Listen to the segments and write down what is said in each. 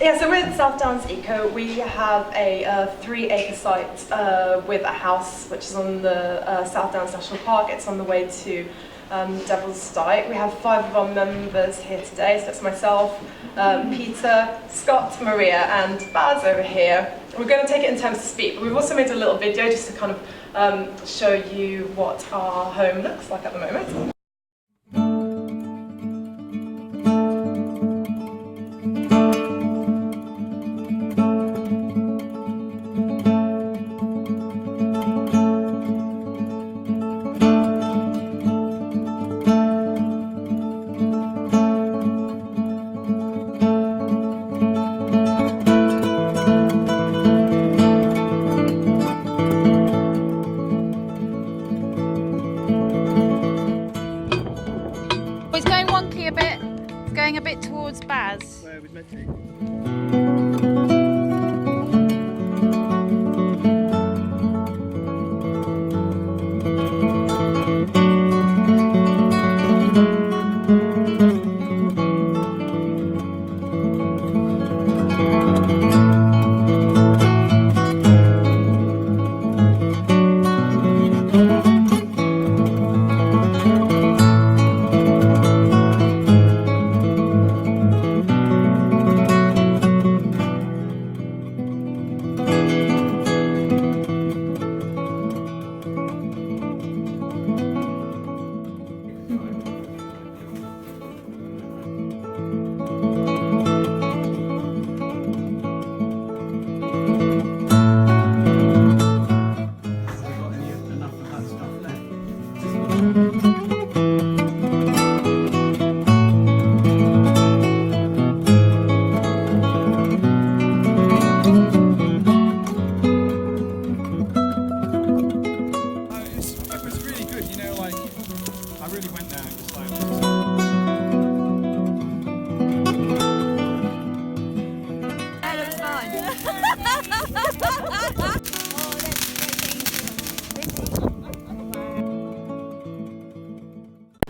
Yeah, so with South Downs Eco, we have a 3-acre site with a house which is on the South Downs National Park. It's on the way to Devil's Dyke. We have 5 of our members here today, so that's myself, Peter, Scott, Maria and Baz over here. We're going to take it in turns to speak, but we've also made a little video just to kind of show you what our home looks like at the moment. Going a bit towards Baz. Where we meant to.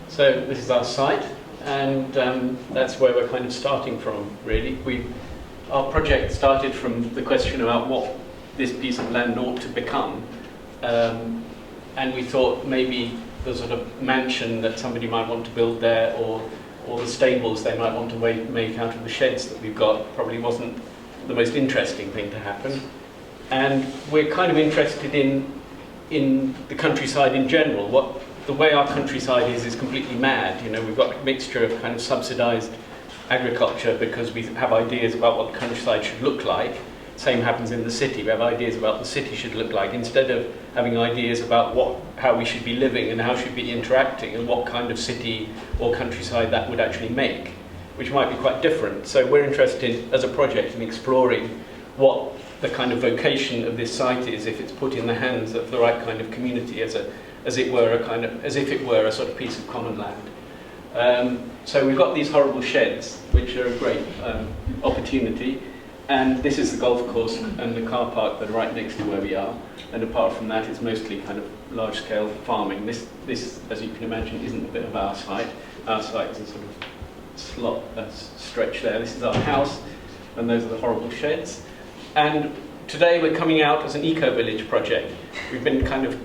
So this is our site, and that's where we're kind of starting from, really. Our project started from the question about what this piece of land ought to become, and we thought maybe the sort of mansion that somebody might want to build there, or the stables they might want to make out of the sheds that we've got, probably wasn't the most interesting thing to happen. And we're kind of interested in the countryside in general. The way our countryside is completely mad. You know, we've got a mixture of kind of subsidised agriculture because we have ideas about what the countryside should look like. Same happens in the city. We have ideas about what the city should look like instead of having ideas about how we should be living and how we should be interacting and what kind of city or countryside that would actually make, which might be quite different. So we're interested as a project in exploring what the kind of vocation of this site is if it's put in the hands of the right kind of community as if it were a sort of piece of common land. So we've got these horrible sheds, which are a great opportunity, and this is the golf course and the car park that are right next to where we are. And apart from that, it's mostly kind of large-scale farming. This, as you can imagine, isn't a bit of our site. Our site is a sort of stretch there. This is our house, and those are the horrible sheds. And today we're coming out as an eco-village project. We've been kind of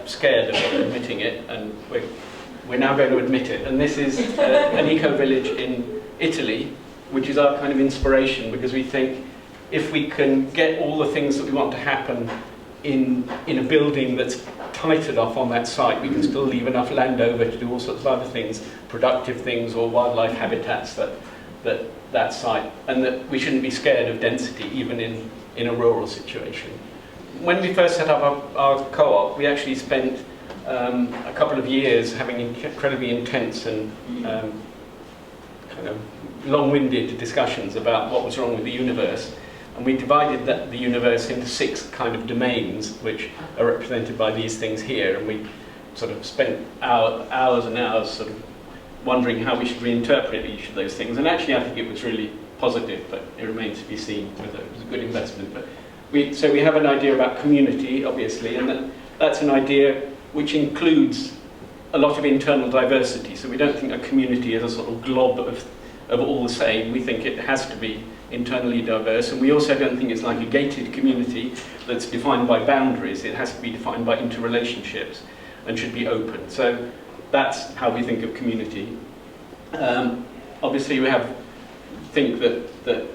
scared of admitting it, and we're now going to admit it. And this is an eco-village in Italy, which is our kind of inspiration, because we think if we can get all the things that we want to happen in a building that's tightened off on that site, we can still leave enough land over to do all sorts of other things, productive things or wildlife habitats that site, and that we shouldn't be scared of density even in a rural situation. When we first set up our co-op, we actually spent a couple of years having incredibly intense and kind of long-winded discussions about what was wrong with the universe. And we divided the universe into 6 kind of domains, which are represented by these things here. And we sort of spent hours and hours sort of wondering how we should reinterpret each of those things. And actually, I think it was really positive, but it remains to be seen whether it was a good investment. But so we have an idea about community, obviously, and that's an idea which includes a lot of internal diversity. So we don't think a community is a sort of glob of all the same. We think it has to be internally diverse, and we also don't think it's like a gated community that's defined by boundaries. It has to be defined by interrelationships and should be open. So that's how we think of community. Obviously we think that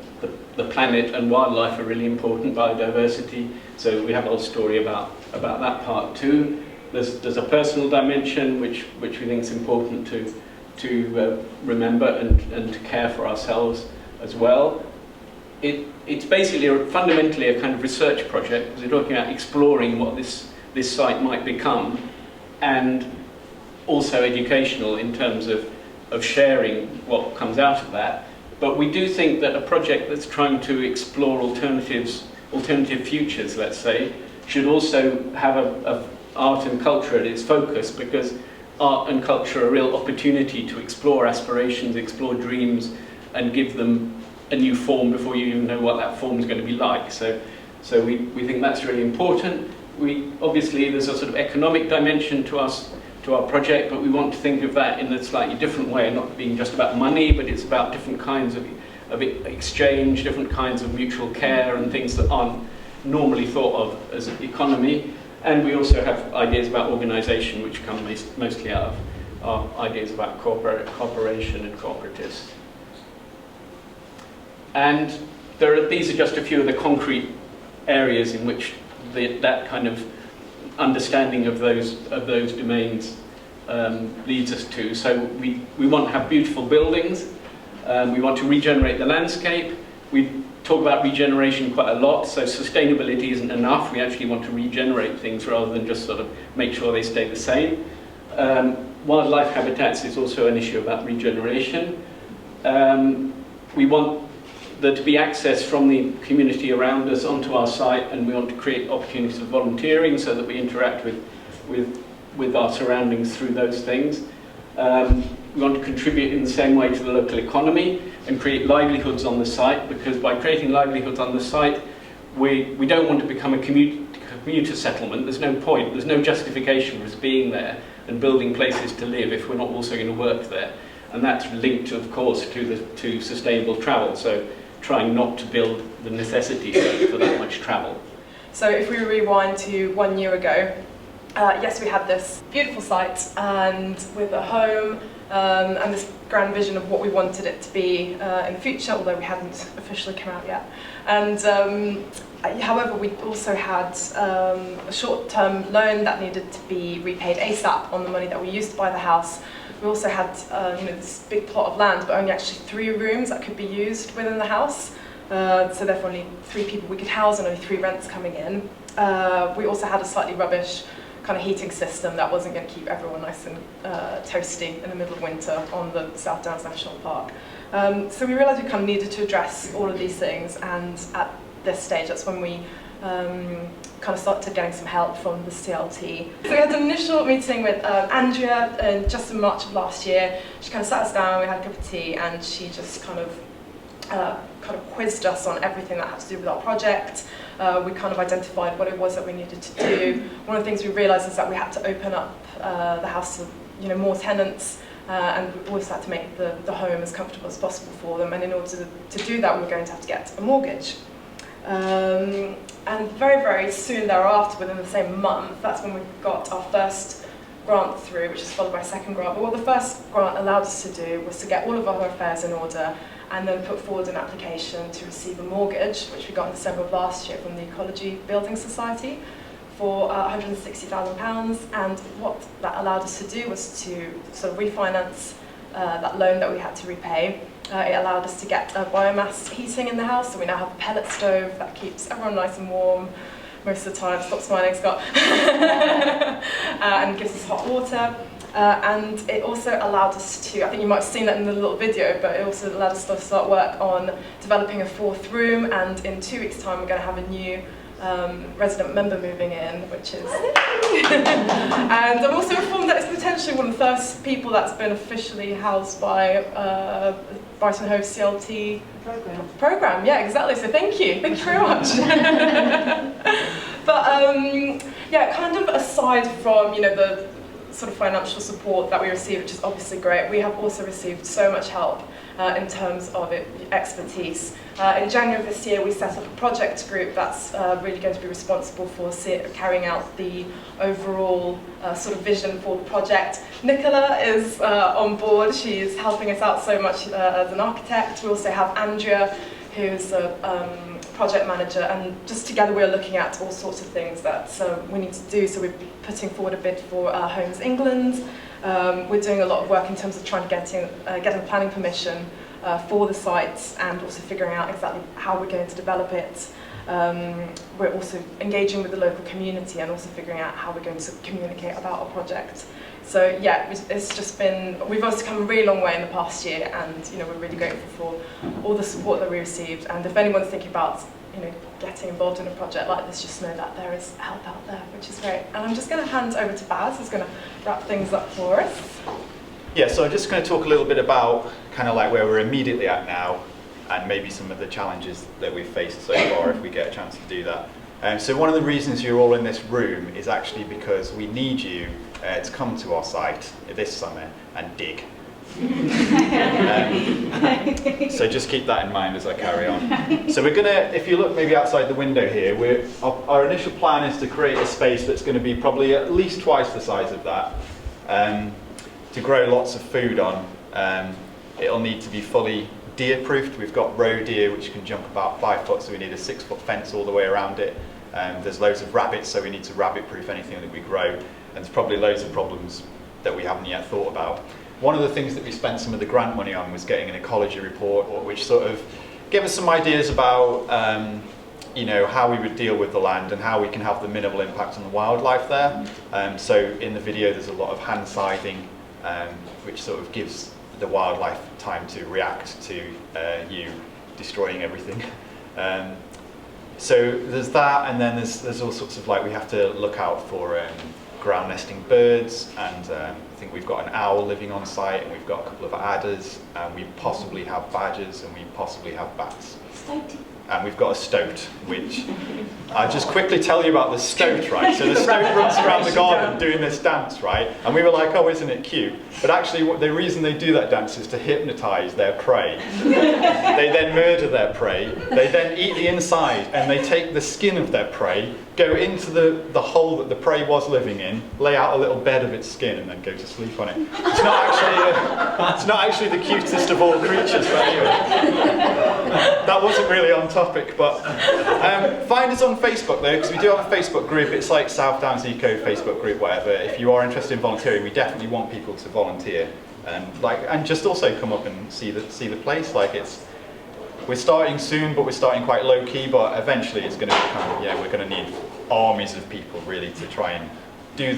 the planet and wildlife are really important, biodiversity, so we have a whole story about that part too. There's a personal dimension which we think is important to remember and to care for ourselves as well. It's basically fundamentally a kind of research project, because we're talking about exploring what this site might become, and also educational in terms of sharing what comes out of that. But we do think that a project that's trying to explore alternative futures, let's say, should also have art and culture at its focus, because art and culture are a real opportunity to explore aspirations, explore dreams, and give them a new form before you even know what that form is going to be like. So we think that's really important. Obviously there's a sort of economic dimension to our project, but we want to think of that in a slightly different way, not being just about money, but it's about different kinds of exchange, different kinds of mutual care, and things that aren't normally thought of as an economy. And we also have ideas about organisation, which come mostly out of our ideas about cooperation and cooperatives. And these are just a few of the concrete areas in which that kind of understanding of those domains leads us to. So we want to have beautiful buildings. We want to regenerate the landscape. We talk about regeneration quite a lot, so sustainability isn't enough. We actually want to regenerate things rather than just sort of make sure they stay the same. Wildlife habitats is also an issue about regeneration. We want there to be access from the community around us onto our site, and we want to create opportunities for volunteering so that we interact with our surroundings through those things. We want to contribute in the same way to the local economy and create livelihoods on the site, because by creating livelihoods on the site, we don't want to become a commuter settlement. There's no point, there's no justification for us being there and building places to live if we're not also going to work there. And that's linked, of course, to sustainable travel, so trying not to build the necessity for that much travel. So if we rewind to 1 year ago, yes, we had this beautiful site and with a home and this grand vision of what we wanted it to be in the future, although we hadn't officially come out yet. And however, we also had a short-term loan that needed to be repaid ASAP on the money that we used to buy the house. We also had this big plot of land, but only actually 3 rooms that could be used within the house. So therefore only 3 people we could house and only 3 rents coming in. We also had a slightly rubbish kind of heating system that wasn't going to keep everyone nice and toasty in the middle of winter on the South Downs National Park. So we realised we kind of needed to address all of these things, and at this stage that's when we kind of started getting some help from the CLT. So we had an initial meeting with Andrea just in March of last year. She kind of sat us down, we had a cup of tea, and she just kind of quizzed us on everything that had to do with our project. We kind of identified what it was that we needed to do. One of the things we realised is that we had to open up the house to more tenants, and we also had to make the home as comfortable as possible for them. And in order to do that, we were going to have to get a mortgage. And very, very soon thereafter, within the same month, that's when we got our first grant through, which is followed by a second grant. But what the first grant allowed us to do was to get all of our affairs in order and then put forward an application to receive a mortgage, which we got in December of last year from the Ecological Building Society for £160,000. And what that allowed us to do was to sort of refinance that loan that we had to repay. It allowed us to get biomass heating in the house, so we now have a pellet stove that keeps everyone nice and warm most of the time. Stop smiling, Scott. And gives us hot water. And it also allowed us to, I think you might have seen that in the little video, but it also allowed us to start work on developing a 4th room, and in 2 weeks' time we're going to have a new resident member moving in, which is... And I'm also informed that it's potentially one of the first people that's been officially housed by Brighton Hove CLT program. Yeah, exactly. So thank you very much. But yeah, kind of aside from the sort of financial support that we receive, which is obviously great. We have also received so much help in terms of expertise. In January of this year, we set up a project group that's really going to be responsible for carrying out the overall sort of vision for the project. Nicola is on board. She's helping us out so much as an architect. We also have Andrea, who's a project manager, and just together we're looking at all sorts of things that we need to do. So we're putting forward a bid for Homes England. We're doing a lot of work in terms of trying to getting planning permission for the sites, and also figuring out exactly how we're going to develop it. We're also engaging with the local community and also figuring out how we're going to communicate about our project. So yeah, it's just been, we've also come a really long way in the past year, and we're really grateful for all the support that we received. And if anyone's thinking about getting involved in a project like this, just know that there is help out there, which is great. And I'm just going to hand over to Baz, who's going to wrap things up for us. Yeah, so I'm just going to talk a little bit about kind of like where we're immediately at now, and maybe some of the challenges that we've faced so far, if we get a chance to do that. So one of the reasons you're all in this room is actually because we need you to come to our site this summer and dig. So just keep that in mind as I carry on. So we're going to, if you look maybe outside the window here, our initial plan is to create a space that's going to be probably at least twice the size of that, to grow lots of food on. It'll need to be fully deer proofed. We've got roe deer which can jump about 5 foot, so we need a 6-foot fence all the way around it. There's loads of rabbits, so we need to rabbit proof anything that we grow, and there's probably loads of problems that we haven't yet thought about. One of the things that we spent some of the grant money on was getting an ecology report, which sort of gave us some ideas about how we would deal with the land and how we can have the minimal impact on the wildlife there. So in the video there's a lot of hand scything, which sort of gives the wildlife time to react to you destroying everything. So there's that, and then there's all sorts of, like, we have to look out for ground nesting birds, and I think we've got an owl living on site, and we've got a couple of adders, and we possibly have badgers, and we possibly have bats. And we've got a stoat, which I'll just quickly tell you about the stoat, right? So the stoat runs around the garden doing this dance, right? And we were like, oh, isn't it cute? But actually, the reason they do that dance is to hypnotize their prey. They then murder their prey, they then eat the inside, and they take the skin of their prey, go into the hole that the prey was living in, lay out a little bed of its skin, and then go to sleep on it. It's not actually the cutest of all creatures, but anyway. That wasn't really on topic, but find us on Facebook though, because we do have a Facebook group. It's like South Downs Eco Facebook group, whatever. If you are interested in volunteering, we definitely want people to volunteer, and just also come up and see the place. Like, we're starting soon, but we're starting quite low key. But eventually, it's going to become, we're going to need armies of people really to try and do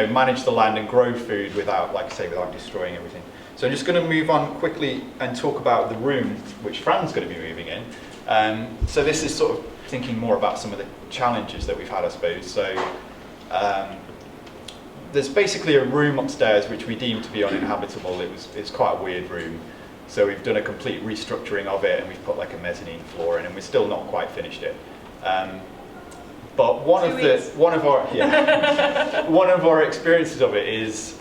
manage the land and grow food without, like I say, without destroying everything. So I'm just going to move on quickly and talk about the room which Fran's going to be moving in. So this is sort of thinking more about some of the challenges that we've had, I suppose. So there's basically a room upstairs which we deemed to be uninhabitable. It's quite a weird room. So we've done a complete restructuring of it, and we've put like a mezzanine floor in, and we're still not quite finished it. But one of our experiences of it is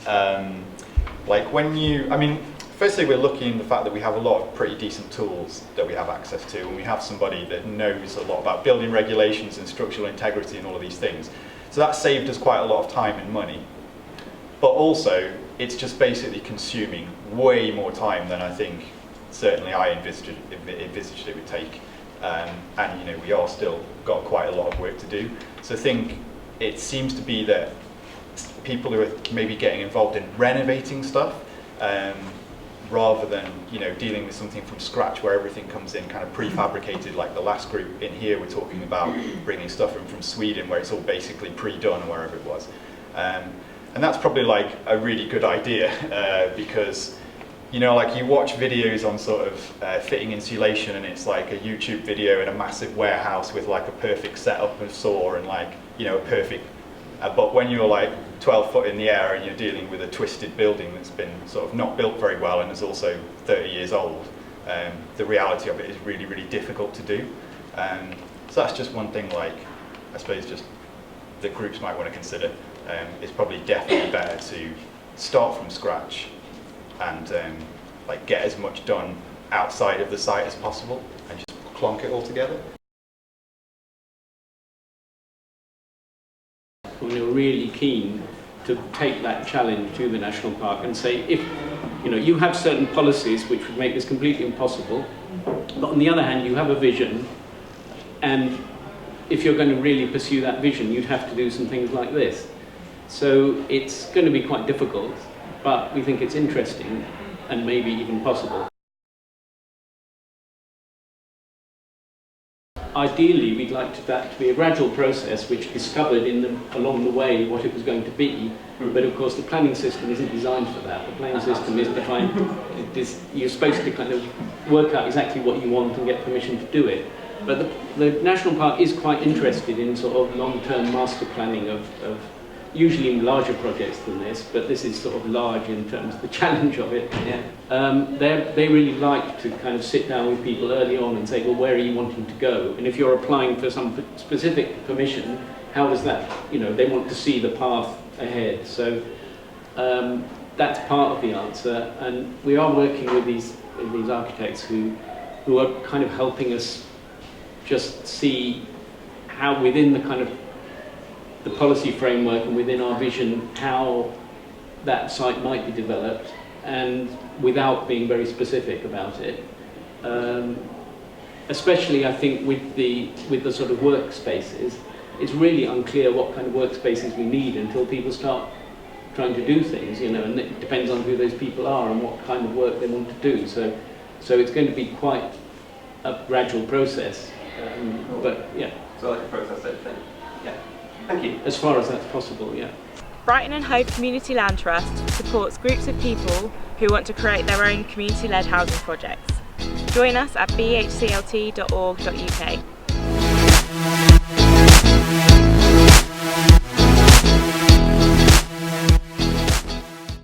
firstly we're lucky in the fact that we have a lot of pretty decent tools that we have access to, and we have somebody that knows a lot about building regulations and structural integrity and all of these things. So that saved us quite a lot of time and money. But also, it's just basically consuming way more time than I think certainly I envisaged it would take. And we are still got quite a lot of work to do. So I think it seems to be that people who are maybe getting involved in renovating stuff, rather than dealing with something from scratch where everything comes in kind of prefabricated, like the last group in here, we're talking about bringing stuff in from Sweden where it's all basically pre-done, wherever it was. And that's probably like a really good idea, because like you watch videos on sort of fitting insulation, and it's like a YouTube video in a massive warehouse with like a perfect setup of saw and like a perfect, but when you're like 12 foot in the air and you're dealing with a twisted building that's been sort of not built very well and is also 30 years old, the reality of it is really, really difficult to do. So that's just one thing, like, I suppose just the groups might want to consider. it's probably definitely better to start from scratch and like get as much done outside of the site as possible and just clonk it all together. We were really keen to take that challenge to the national park and say, if you have certain policies which would make this completely impossible, but on the other hand you have a vision, and if you're going to really pursue that vision you'd have to do some things like this. So it's going to be quite difficult, but we think it's interesting and maybe even possible. Ideally, we'd like that to be a gradual process which discovered along the way what it was going to be, but of course the planning system isn't designed for that. The planning system is defined, you're supposed to kind of work out exactly what you want and get permission to do it. But the National Park is quite interested in sort of long-term master planning of usually larger projects than this, but this is sort of large in terms of the challenge of it. Yeah. They really like to kind of sit down with people early on and say, well, where are you wanting to go? And if you're applying for some specific permission, how does that, they want to see the path ahead. So that's part of the answer, and we are working with these architects who are kind of helping us just see how within the kind of the policy framework and within our vision how that site might be developed, and without being very specific about it. Especially I think with the sort of workspaces, it's really unclear what kind of workspaces we need until people start trying to do things, and it depends on who those people are and what kind of work they want to do. So it's going to be quite a gradual process, but yeah. So like a process thing. Yeah. Thank you. As far as that's possible, yeah. Brighton and Hove Community Land Trust supports groups of people who want to create their own community-led housing projects. Join us at bhclt.org.uk.